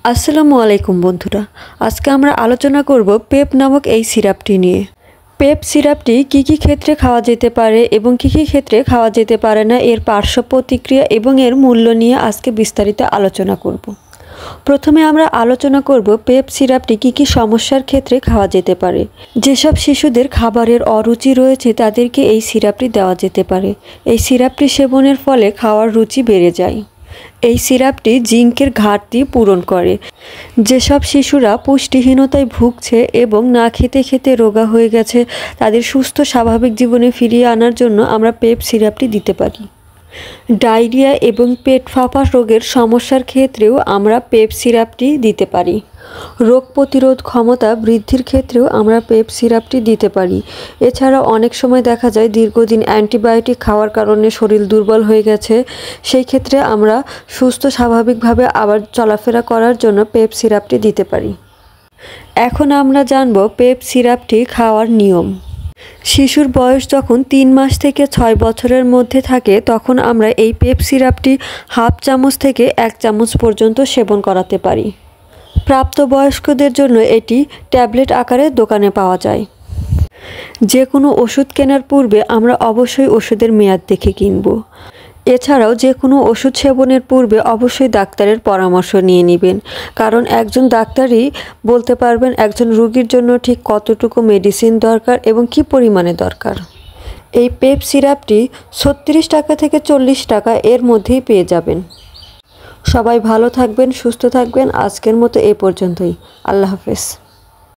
আসসালামু আলাইকুম বন্ধুরা। আজকে আমরা আলোচনা করব পেপ নামক এই সিরাপটি নিয়ে। পেপ সিরাপটি কী কী ক্ষেত্রে খাওয়া যেতে পারে এবং কী কী ক্ষেত্রে খাওয়া যেতে পারে না, এর পার্শ্ব প্রতিক্রিয়া এবং এর মূল্য নিয়ে আজকে বিস্তারিত আলোচনা করব। প্রথমে আমরা আলোচনা করব পেপ সিরাপটি কী কী সমস্যার ক্ষেত্রে খাওয়া যেতে পারে। যেসব শিশুদের খাবারের অরুচি রয়েছে তাদেরকে এই সিরাপটি দেওয়া যেতে পারে। এই সিরাপটি সেবনের ফলে খাওয়ার রুচি বেড়ে যায়। এই সিরাপটি জিঙ্কের ঘাটতি পূরণ করে। যেসব শিশুরা পুষ্টিহীনতায় ভুগছে এবং না খেতে খেতে রোগা হয়ে গেছে, তাদের সুস্থ স্বাভাবিক জীবনে ফিরিয়ে আনার জন্য আমরা পেপ সিরাপটি দিতে পারি। ডায়রিয়া এবং পেট ফাঁপা রোগের সমস্যার ক্ষেত্রেও আমরা পেপ সিরাপটি দিতে পারি। রোগ প্রতিরোধ ক্ষমতা বৃদ্ধির ক্ষেত্রেও আমরা পেপ সিরাপটি দিতে পারি। এছাড়া অনেক সময় দেখা যায় দীর্ঘদিন অ্যান্টিবায়োটিক খাওয়ার কারণে শরীর দুর্বল হয়ে গেছে, সেই ক্ষেত্রে আমরা সুস্থ স্বাভাবিকভাবে আবার চলাফেরা করার জন্য পেপ সিরাপটি দিতে পারি। এখন আমরা জানব পেপ সিরাপটি খাওয়ার নিয়ম। শিশুর বয়স যখন 3 মাস থেকে 6 বছরের মধ্যে থাকে তখন আমরা এই পেপ সিরাপটি হাফ চামচ থেকে 1 চামচ পর্যন্ত সেবন করাতে পারি। প্রাপ্তবয়স্কদের জন্য এটি ট্যাবলেট আকারে দোকানে পাওয়া যায়। যে কোনো ওষুধ কেনার পূর্বে আমরা অবশ্যই ওষুধের মেয়াদ দেখে কিনব। এছাড়াও যে কোনো ওষুধ সেবনের পূর্বে অবশ্যই ডাক্তারের পরামর্শ নিয়ে নেবেন, কারণ একজন ডাক্তারই বলতে পারবেন একজন রোগীর জন্য ঠিক কতটুকু মেডিসিন দরকার এবং কী পরিমাণে দরকার। এই পেপ সিরাপটি 36 টাকা থেকে 40 টাকা এর মধ্যেই পেয়ে যাবেন। সবাই ভালো থাকবেন, সুস্থ থাকবেন। আজকের মতো এই পর্যন্তই। আল্লাহ হাফেজ।